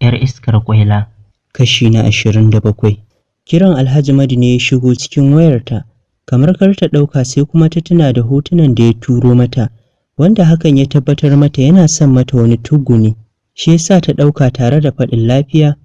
'yar iskar kwaila. Kashi na 27. Kiran Alhaji Madu ne ya shigo cikin wayarta, kamar kar ta ɗauka sai kuma ta tuna da hotunan da ya turo mata, wanda hakan ya tabbatar mata yana son mata wani tuggu ne. Shi yasa ta ɗauka tare da faɗin lafiya.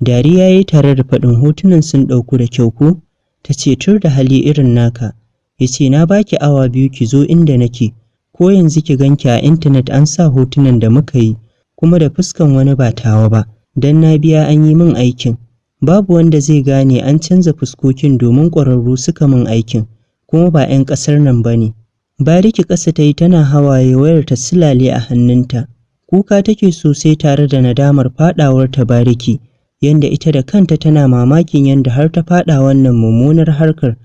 Dariya ya yi tare da faɗin hotunan sun ɗauku da kyau ko? Ta ce tur da hali irin naka. Ya ce na baki awa 2 ki zo inda nake, ko yanzu ki ganki a intanet an sa hotunan da muka yi, kuma da fuskan wani ba tawa ba, don na biya an yi min aikin. Babu wanda zai gane an canza fuskokin domin ƙwararru suka min aikin, kuma ba 'yan ƙasar nan ba ne. Bariki ƙasa ta yi tana hawaye, wayar ta silale a hannunta. Kuka take sosai tare da nadamar faɗawar ta Bariki, yanda ita da kanta tana mamakin yanda har ta faɗa wannan mummunar harkar.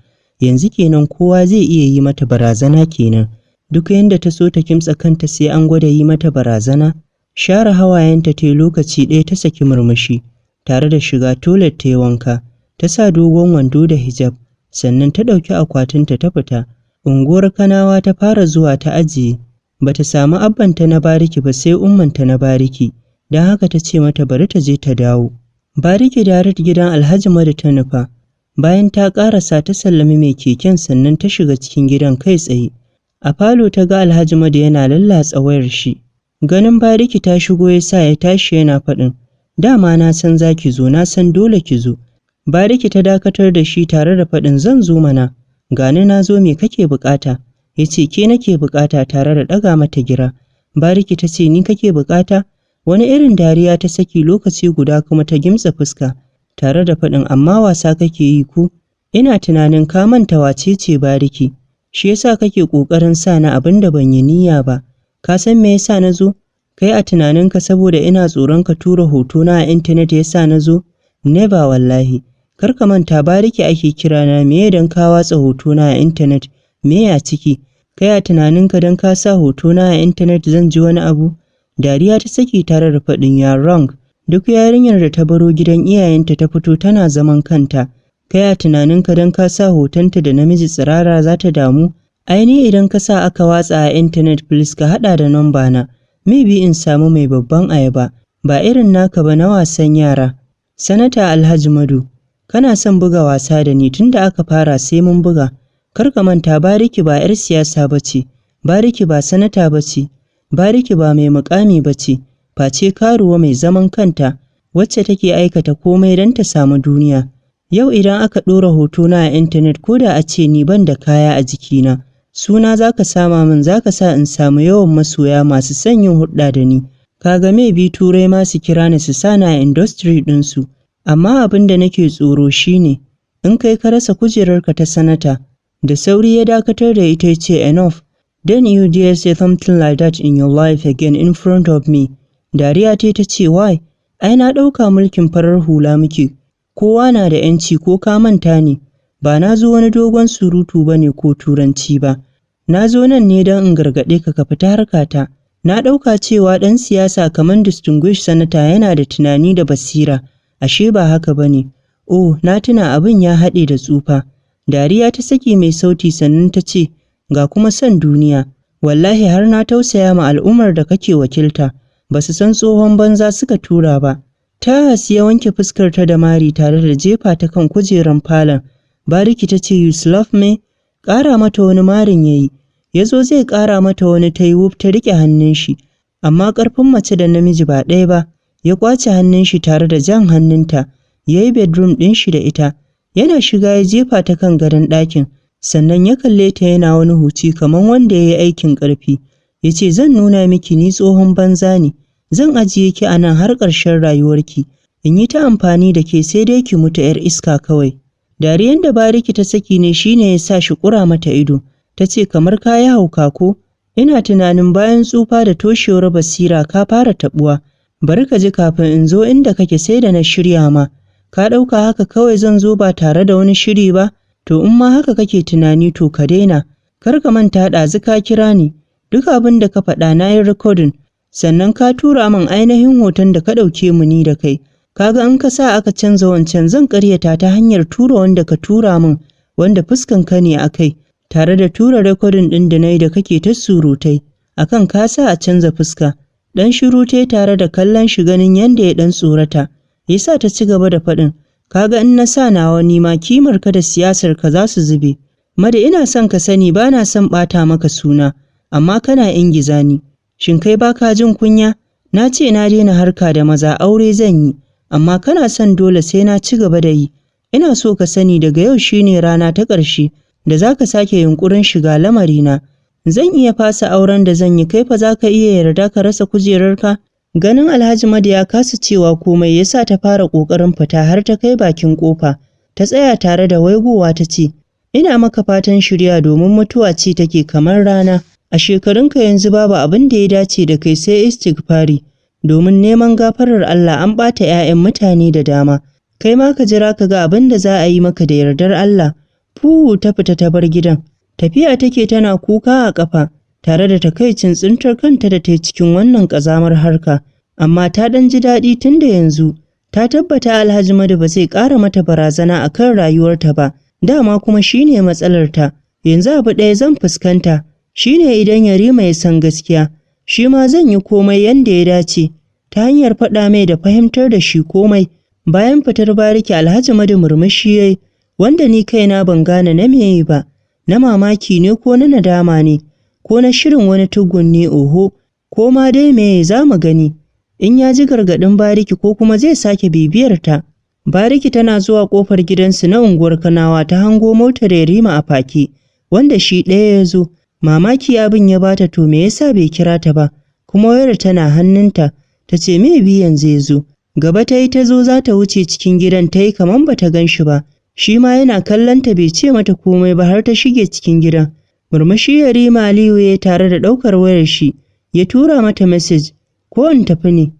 Yanzu kenan kowa zai iya yi mata barazana kenan. Duk yanda ta so ta kimtsa kanta sai an gwada yi mata barazana. Share hawayenta ta yi lokaci ɗaya ta saki murmushi, tare da shiga toilet ta yi wanka. Ta sa dogon wando da hijab, sannan ta ɗauki akwatinta ta fita. Unguwar Kanawa ta fara zuwa ta ajiye. Bata samu abbanta na Bariki ba sai ummanta na Bariki, don haka ta ce mata bari ta je ta dawo. Bariki Darat gidan Alhaji Madu ta nufa. Bayan ta ƙarasa ta sallami mai keken sannan ta shiga cikin gidan kai tsaye. A falo ta ga Alhaji Madu yana lallatsa wayar shi. Ganin Bariki ta shigo ya sa ya tashi yana faɗin, dama na san za ki zo, na san dole ki zo. Bariki ta dakatar da shi tare da faɗin zan zo mana, gani na zo me kake buƙata? Ya ce ke nake buƙata tare da ɗaga mata gira. Bariki ta ce ni kake buƙata? Wani irin dariya ta saki lokaci guda kuma ta gimtsa fuska, tare da faɗin amma wasa kake yi ko? Ina tunanin ka manta wace ce Bariki, shi yasa kake ƙoƙarin sa na abin da ban yi niyya ba. Ka san me yasa na zo? Kai a tunaninka saboda ina tsoron ka tura hotona a intanet yasa na zo? Never wallahi. Kar ka manta Bariki ake kira na, me dan ka watsa hotona a intanet, me ya ciki? Kai a tunaninka dan ka sa hotona a intanet zan ji wani abu? Dariya ta saki tare da faɗin ya wrong. Duk yarinyar da ta baro gidan iyayenta ta fito tana zaman kanta. Kai a tunaninka dan ka sa hotonta da namiji tsirara za ta damu? Aini idan ka sa aka watsa a intanet please ka haɗa da namba na. Maybe in samu mai babban ayaba, ba irin naka ba na wasan yara. Sanata Alhaji Madu, kana son buga wasa da ni tunda aka fara sai mun buga. Kar ka manta Bariki ba 'yar siyasa ba ce, Bariki ba sanata ba ce, Bariki ba mai mukami ba ce, face karuwa mai zaman kanta, wacce take aikata komai don ta samu duniya. Yau idan aka ɗora hotona a intanet ko da a ce ni ban da kaya a jikina, suna za ka sama min, za ka sa in samu yawan masoya masu son yin hulɗa da ni. Kaga maybe Turai ma su kira ni su sa na a industry ɗinsu. Amma abin da nake tsoro shine, in kai ka rasa kujerarka ta sanata. Da sauri ya dakatar da ita ya ce enough. Then you dare say something like that in your life again in front of me. Dariya ta ce why? Ai na ɗauka mulkin farar hula muke. Kowa na da 'yanci ko ka manta ne. Ba na zo wani dogon surutu ba ne ko turanci ba. Na zo nan ne don in gargaɗe ka ka fita harkata. Na ɗauka cewa ɗan siyasa kamar distinguished sanata yana da tunani da basira. Ashe ba haka ba ne. Oh, na tuna abin ya haɗe da tsufa. Dariya ta saki mai sauti sannan ta ce, ga kuma son duniya. Wallahi har na tausaya ma al'ummar da kake wakilta. Ba su san tsohon banza suka tura ba. Ta ya wanke fuskar ta da mari tare da jefa ta kan kujeran falon. Bariki ta ce, you love me? Ƙara mata wani marin ya yi. Ya zo zai ƙara mata wani ta yi wuf ta riƙe hannun shi. Amma ƙarfin mace da namiji ba ɗaya ba. Ya ƙwace hannun shi tare da jan hannunta. Ya yi bedroom ɗin shi da ita. Yana shiga ya jefa ta kan gadon ɗakin. Sannan ya kalle ta yana wani huci kamar wanda ya yi aikin ƙarfi. Ya ce zan nuna miki ni tsohon banza ne. Zan ajiye ki a nan har ƙarshen rayuwarki. In yi ta amfani da ke sai dai ki mutu 'yar iska kawai. Dariyan da Bariki ta saki ne shine ya sa shi ƙura mata ido. Ta ce kamar ka yi hauka ko? Ina tunanin bayan tsufa da toshewar basira ka fara taɓuwa. Bari ka ji kafin in zo inda kake sai da na shirya ma. Ka ɗauka haka kawai zan zo ba tare da wani shiri ba? To in ma haka kake tunani to ka daina. Kar ka manta ɗazu ka kira ni. Duk abin da ka faɗa na yi rikodin. Sannan ka tura min ainihin hoton da ka ɗauke mu ni da kai. Kaga in ka sa aka canza wancan zan ƙaryata ta hanyar tura wanda ka tura min, wanda fuskan ka ne a kai, tare da tura rikodin ɗin da na yi da kake ta surutai. Akan ka sa a canza fuska. Dan shiru ta tare da kallon shi ganin yanda ya dan tsorata. Yasa ta ci gaba da faɗin, kaga in na sa nawa ni ma kimar ka da siyasar ka za su zube. Mada ina son ka sani ba na son ɓata maka suna, amma kana ingiza ni. Shin kai baka jin kunya? Na ce na daina harka da maza aure zan yi, amma kana son dole sai na ci gaba da yi. Ina so ka sani daga yau shine rana ta ƙarshe da za ka sake yunƙurin shiga lamarina. Zan iya fasa auren da zan yi, kai fa za ka iya yarda ka rasa kujerarka? Ganin Alhaji Madu ya kasa cewa komai yasa ta fara ƙoƙarin fita har ta kai bakin ƙofa. Ta tsaya tare da waigowa ta ce, ina maka fatan shirya domin mutuwa ce take kamar rana. A shekarunka yanzu babu abin da ya dace da kai sai istighfari, domin neman gafarar Allah an ɓata 'ya'yan mutane da dama. Kai ma ka jira ka ga abin da za a yi maka da yardar Allah. Fuhu ta fita ta bar gidan. Tafiya take tana kuka a ƙafa, tare da takaicin tsintar kanta da ta yi cikin wannan ƙazamar harka. Amma ta ɗan ji daɗi tun da yanzu ta tabbata Alhaji Madu ba zai ƙara mata barazana a kan rayuwarta ba. Dama kuma shi ne matsalarta. Yanzu abu ɗaya zan fuskanta, shi ne idan Yarima ya san gaskiya, shi ma zan yi komai yanda ya dace, ta hanyar faɗa mai da fahimtar da shi komai. Bayan fitar bariki Alhaji Madu murmushi yayi, wanda ni kaina ban gane na meye ba, na mamaki ne ko na nadama ne, ko na shirin wani tugun ne oho, ko ma dai meye za mu gani, in ya ji gargaɗin bariki ko kuma zai sake bibiyar ta. Bariki tana zuwa ƙofar gidansu na unguwar Kanawa ta hango motar Yarima a fake, wanda shi ɗaya ya zo. Mamaki abin ya bata, to me yasa bai kira ta ba, kuma wayar tana hannunta. Ta ce me bi yanzu ya zo. Gaba ta yi ta zo za ta wuce cikin gidan, ta yi kaman ba ta gan shi ba. Shi ma yana kallon ta bai ce mata komai ba har ta shige cikin gidan. Murmushi Yarima Aliyu ya tare da ɗaukar wayar shi, ya tura mata message, ko in tafi ne.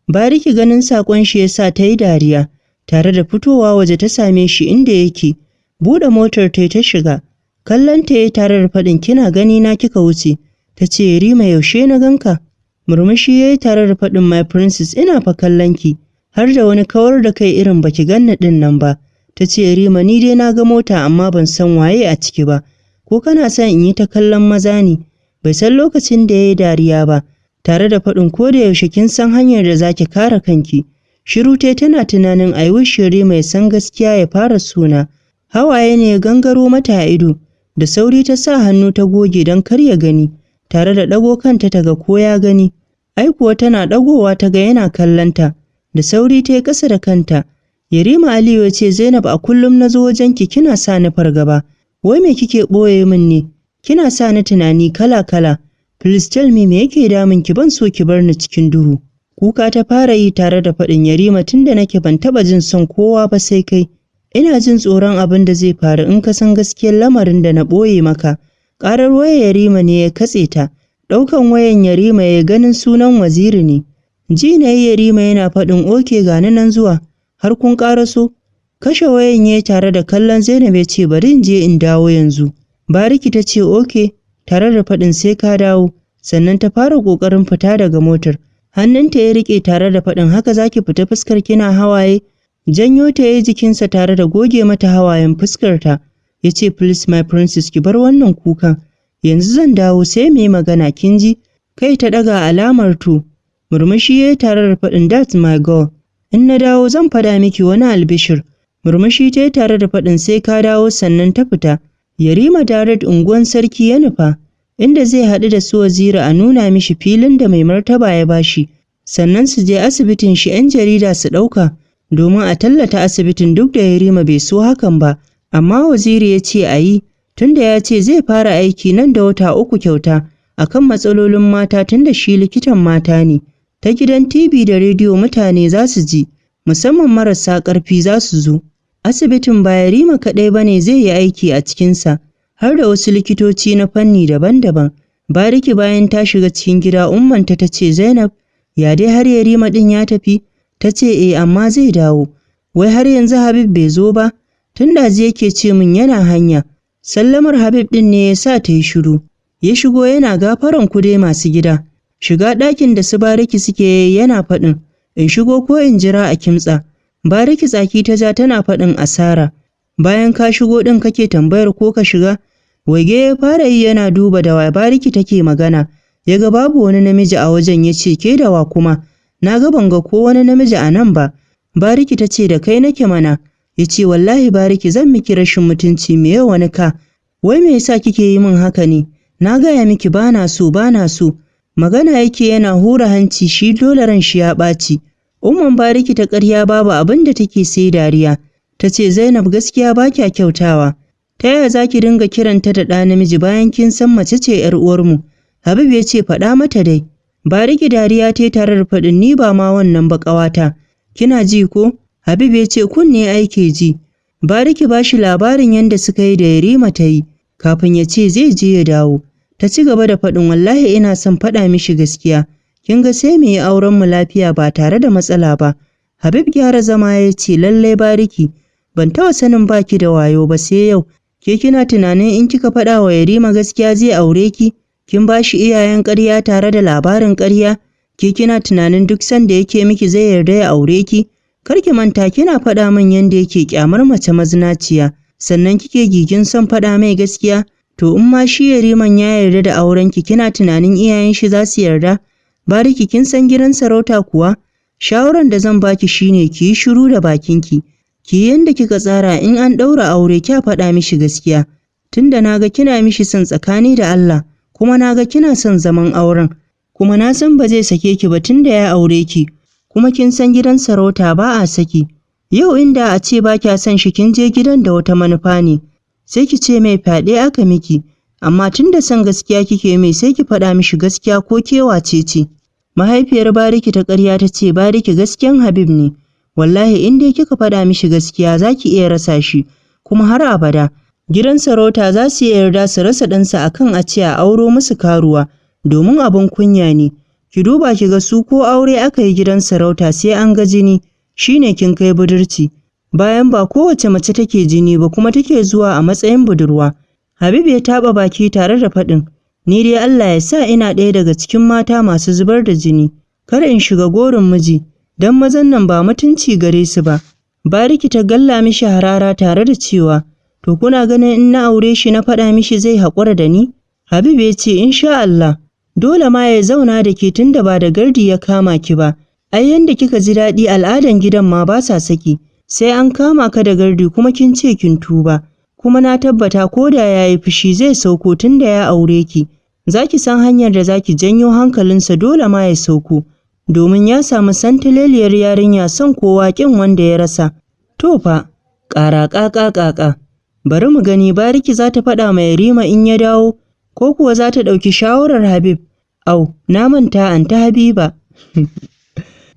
Bariki ganin saƙon shi yasa ta yi dariya, tare da fitowa waje ta same shi inda yake. Buɗe motar ta shiga. Kallon ta yayi tare da faɗin, kina gani na kika wuce? Ta ce Yarima yaushe na ganka? Murmushi yayi tare da faɗin, my princess ina fa kallon ki, har da wani kawar da kai irin baki ganni ɗin nan ba. Ta ce Yarima ni dai na ga mota amma ban san waye a ciki ba, ko kana son in yi ta kallon maza ne? Bai san lokacin da yayi dariya ba, tare da faɗin ko da yaushe kin san hanyar da zaki kare kanki. Shiru tai tana tunanin I wish Yarima ya san gaskiya ya fara suna. Hawaye ne ya gangaro mata a ido, da sauri ta sa hannu ta goge don kar ya gani, tare da ɗago kanta ta ga ko ya gani. Ai kuwa tana ɗagowa ta ga yana kallonta, da sauri ta yi ƙasa da kanta. Yarima Aliyu ya ce Zainab a kullum na zo wajenki kina sa ni fargaba, wai me kike ɓoye min ne? Kina sa ni tunani kala-kala. Please tell me yake damun ki, ban so ki bar ni cikin duhu. Kuka ta fara yi tare da faɗin, Yarima tunda nake ban taɓa jin son kowa ba sai kai. Ina jin tsoron abin da zai faru in ka san gaskiyar lamarin da na ɓoye maka. Ƙarar wayar Yarima ne ya katse ta. Ɗaukan wayan Yarima ya ganin sunan Waziri ne. Ji na yi Yarima yana faɗin oke gani nan zuwa, har kun ƙaraso? Kashe wayan ya tare da kallon Zainab ya ce bari in je in dawo yanzu. Bariki ta ce oke, tare da faɗin sai ka dawo, sannan ta fara ƙoƙarin fita daga motar. Hannunta ya riƙe tare da faɗin haka zaki fita fuskar kina hawaye? Janyo ta yayi jikinsa tare da goge mata hawayen fuskarta. Ya ce please my princess ki bar wannan kukan. Yanzu zan dawo sai mu yi magana kin ji? Kai ta ɗaga alamar to. Murmushi yayi tare da faɗin that's my girl. In na dawo zan faɗa miki wani albishir. Murmushi ta yi tare da faɗin sai ka dawo, sannan ta fita. Yarima Direct unguwan sarki ya nufa, inda zai haɗu da su Waziri a nuna mishi filin da mai martaba ya bashi, sannan su je asibitin shi 'yan jarida su ɗauka, domin a tallata asibitin duk da Yarima bai so hakan ba, amma Waziri ya ce a yi, tunda ya ce zai fara aiki nan da wata 3 kyauta, akan matsalolin mata tunda shi likitan mata ne. Ta gidan TV da rediyo mutane za su ji, musamman marasa ƙarfi za su zo. Asibitin ba Yarima kaɗai ba ne zai yi aiki a cikinsa, har da wasu likitoci na fanni daban-daban. Bariki bayan ta shiga cikin gida ummanta ta ce Zainab, ya dai har Yarima ɗin ya tafi? Ta ce amma zai dawo. Wai har yanzu Habib bai zo ba? Tun ɗazu yake ce min yana hanya. Sallamar Habib ɗin ne ya sa ta yi shiru. Ya shigo yana gafaran ku dai masu gida. Shiga ɗakin da su Bariki suke yana faɗin, in shigo ko in jira a kimtsa. Bariki tsaki ta ja tana faɗin asara. Bayan ka shigo ɗin kake tambayar ko ka shiga? Waige ya fara yi yana duba da wa Bariki take magana, ya ga babu wani namiji a wajen ya ce ke da wa kuma, na ga ban ga ko wani namiji a nan ba. Bariki ta ce da kai nake mana, ya ce wallahi Bariki zan miki rashin mutunci me yau wani ka, wai me yasa kike yi min haka ne, na gaya miki bana so. Magana yake yana hura hanci shi dole ran shi ya ɓaci. Umman Bariki ta ƙarya babu abin da take sai dariya, ta ce Zainab gaskiya ba kya kyautawa, ta yaya za ki dinga kiranta da ɗa namiji bayan kin san mace ce ‘yar uwarmu? Habib ya ce faɗa mata dai. Bariki dariya ta tare da faɗin ni ba ma wannan ba ƙawata, kina ji ko? Habib ya ce kunne aike ji. Bariki ba shi labarin yadda suka yi da Yarima ta yi, kafin ya ce zai je ya dawo. Ta ci gaba da faɗin wallahi ina son faɗa mishi gaskiya, kin ga sai mu yi auren mu lafiya ba tare da matsala ba. Habib gyara zama ya ce lallai Bariki, ban taɓa sanin baki da wayo ba sai yau, ke kina tunanin in kika faɗa wa Yarima gaskiya zai aure ki? Kin ba shi iyayen ƙarya tare da labarin ƙarya? Ke kina tunanin duk sanda yake miki zai yarda ya aure ki? Kar ki manta kina faɗa min yanda yake ƙyamar mace mazinaciya, sannan kike gigin son faɗa mai gaskiya? To in ma shi Yariman ya yarda da aurenki kina tunanin iyayen shi za su yarda? Bariki kin san gidan sarauta kuwa? Shawaran da zan baki shine ki yi shiru da bakinki. Ki yi yanda kika tsara in an ɗaura aure kya faɗa mishi gaskiya. Tunda naga kina mishi son tsakani da Allah, kuma naga kina son zaman auren, kuma na san ba zai sake ki ba tunda ya aure ki, kuma kin san gidan sarauta ba a saki. Yau inda a ce ba kya son shi kin je gidan da wata manufa ne, sai ki ce mai fyaɗe aka miki, amma tunda son gaskiya kike mai sai ki faɗa mishi gaskiya ko ke wace ce. Mahaifiyar Bariki ta ƙarya ta ce Bariki gaskiyan Habib ne, wallahi in dai kika faɗa mishi gaskiya za ki iya rasa shi, kuma har abada. Gidan sarauta za su iya yarda su rasa ɗansa akan a ce a auro musu karuwa, domin abin kunya ne. Ki duba ki ga su ko aure aka yi gidan sarauta sai an ga jini, shine kin kai budurci. Bayan ba kowace mace take jini ba kuma take zuwa a matsayin budurwa. Habib ya taɓa baki tare da faɗin, ni dai Allah ya sa ina ɗaya daga cikin mata masu zubar da jini, kar in shiga gorin miji, don mazan nan ba mutunci gare su ba. Bariki ta galla mishi harara tare da cewa, to kuna ganin in na aure shi na faɗa mishi zai haƙura da ni? Habib ya ce insha Allah, dole ma ya zauna da ke tunda ba da gardi ya kama ki ba. Ai yanda kika ji daɗi al'adan gidan ma ba sa saki, sai an kama ka da gardi kuma kin ce kin tuba. Kuma na tabbata ko da ya yi fushi zai sauko tunda ya aure ki. Za ki san hanyar da za ki janyo hankalinsa dole ma ya sauko, domin ya samu santaleliyar yarinya son kowa ƙin wanda ya rasa. To fa, ƙara ƙaƙa. Bari mu gani Bariki za ta faɗa ma Yarima in ya dawo, ko kuwa za ta ɗauki shawarar Habib. Au, na manta anta Habiba.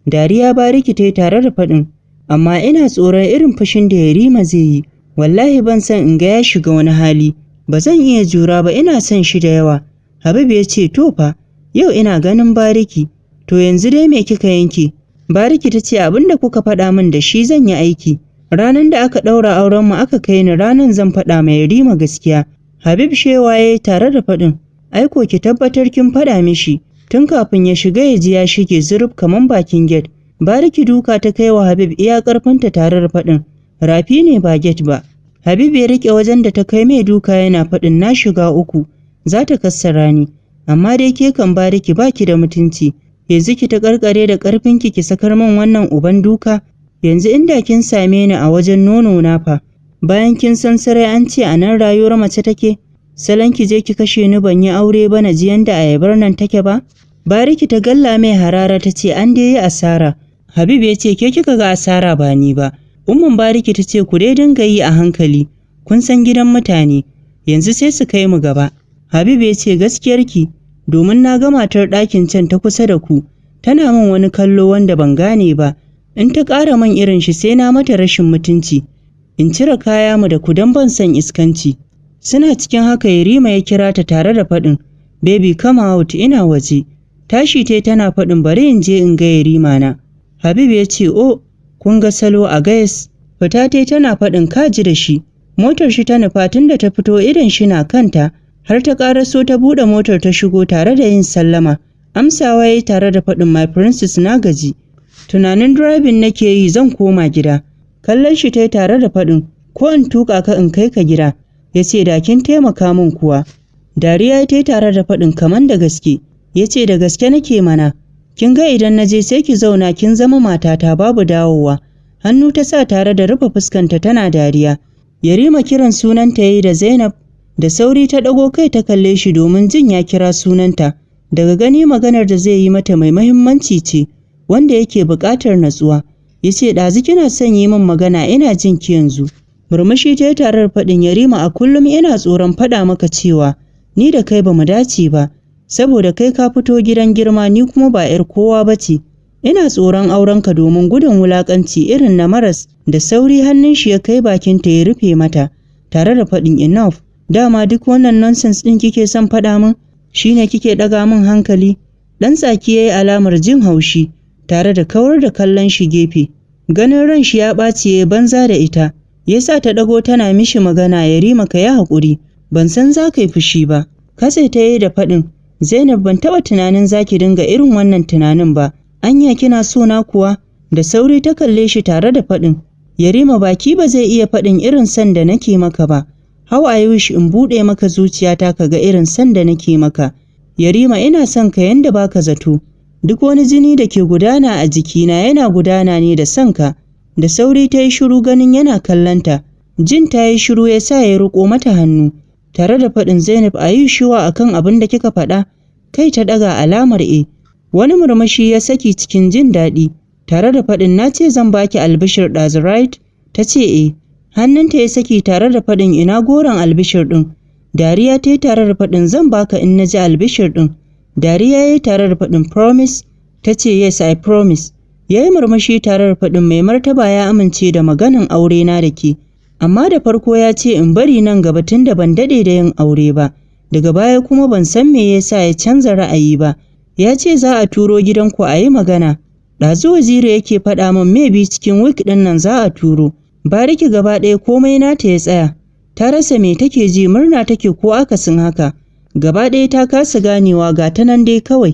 Dariya Bariki ta yi tare da faɗin, amma ina tsoron irin fushin da Yarima zai yi. Wallahi ban san in ga ya shiga wani hali, ba zan iya jura ba ina son shi da yawa. Habib ya ce to fa, yau ina ganin Bariki, to yanzu dai me kika yanke? Bariki ta ce abin da kuka faɗa min da shi zan yi aiki. Ranar da aka ɗaura auren mu aka kai ni ranar zan faɗa mai Yarima gaskiya. Habib shewa ya yi tare da faɗin, aiko ki tabbatar kin faɗa mishi, tun kafin ya shiga ya ji ya shige zurub kaman bakin gate. Bariki duka ta kai wa Habib iya ƙarfinta tare da faɗin, rafi ne ba gate ba. Habib ya riƙe wajen da ta kai mai duka yana faɗin na shiga uku, za ta kassara ni, amma dai ke kan Bariki baki da mutunci, yanzu ki ta ƙarƙare da ƙarfinki ki sakar min wannan uban duka. Yanzu inda kin same ni a wajen nono na fa, bayan kin san sarai an ce a nan rayuwar mace take, salon ki je ki kashe ni ban yi aure ba na ji yanda ayabar nan take ba. Bariki ta galla mai harara ta ce an dai yi asara. Habib ya ce ke kika ga asara ba ni ba. Umman Bariki ta ce ku dai dinga yi a hankali, kun san gidan mutane, yanzu sai su kai mu gaba. Habib ya ce gaskiyarki, domin na ga matar ɗakin can ta kusa da ku, tana min wani kallo wanda ban gane ba, in ta ƙara man irin shi sai na mata rashin mutunci, in cire kaya mu da ku don ban son iskanci. Suna cikin haka Yarima ya kira ta tare da faɗin, baby come out ina waje. Tashi tai tana faɗin bari in je in ga Yarima na. Habib ya ce oh, kun ga salo a gais. Fita tai tana faɗin kaji da shi. Motar shi ta nufa tun da ta fito idan shi na kanta, har ta ƙaraso ta buɗe motar ta shigo tare da yin sallama. Amsawa ya yi tare da faɗin my princess na gaji. Tunanin driving nake yi zan koma gida. Kallon shi tai tare da faɗin, ko in tuƙa ka in kai ka gida? Ya ce da kin taimaka min kuwa. Dariya ya tai tare da faɗin kaman da gaske. Ya ce da gaske nake mana, kin ga idan na je sai ki zauna kin zama matata babu dawowa. Hannu ta sa tare da rufe fuskanta tana dariya. Yarima kiran sunanta yayi da Zainab, da sauri ta ɗago kai ta kalle shi domin jin ya kira sunanta. Daga gani maganar da zai yi mata mai mahimmanci ce, wanda yake buƙatar natsuwa. Ya ce ɗazu kina son yi min magana ina jin ki yanzu. Murmushi ta yi tare da faɗin Yarima a kullum ina tsoron faɗa maka cewa ni da kai ba mu dace ba, saboda kai ka fito gidan girma ni kuma ba 'yar kowa ba ce. Ina tsoron aurenka domin gudun wulaƙanci irin na maras. Da sauri hannun shi ya kai bakinta ya rufe mata, tare da faɗin enough, dama duk wannan nonsense ɗin kike son faɗa min, shine kike ɗaga min hankali. Ɗan tsaki ya yi alamar jin haushi, tare da kawar da kallon shi gefe. Ganin ran shi ya ɓaci ya banza da ita, ya sa ta ɗago tana mishi magana Yarima ka yi haƙuri, ban san za ka yi fushi ba. Katse ta yi da faɗin, Zainab ban taɓa tunanin za ki dinga irin wannan tunanin ba, anya kina so na kuwa? Da sauri ta kalle shi tare da faɗin, Yarima baki ba zai iya faɗin irin san da nake maka ba. How I wish in buɗe maka zuciyata ka ga irin san da nake maka. Yarima ina son ka yanda baka zato. Duk wani jini da ke gudana a jikina yana gudana ne da son ka. Da sauri ta yi shiru ganin yana kallonta. Jin ta yi shiru ya sa ya riƙo mata hannu, tare da faɗin Zainab a yi shuwa akan abin da kika faɗa. Kai ta ɗaga alamar e. Wani murmushi ya saki cikin jin daɗi, tare da faɗin na ce zan baki albishir ɗazu right? Ta ce e. Hannunta ya saki tare da faɗin ina goron albishir ɗin. Dariya ta yi tare da faɗin zan baka in na ji albishir ɗin. Dariya ya yi tare da faɗin promise? Ta ce yes I promise. Ya yi murmushi tare da faɗin mai martaba ya amince da maganin aure na da ke. Amma da farko ya ce in bari nan gaba tun da ban daɗe da yin aure ba. Daga baya kuma ban san me ya sa ya canza ra'ayi ba. Ya ce za a turo gidanku a yi magana. Ɗazu Waziri yake faɗa min maybe cikin week ɗin nan za a turo. Bariki gaba ɗaya komai nata ya tsaya. Ta rasa me take ji, murna take ko akasin haka. Gaba ɗaya ta kasa ganewa, ga ta nan dai kawai.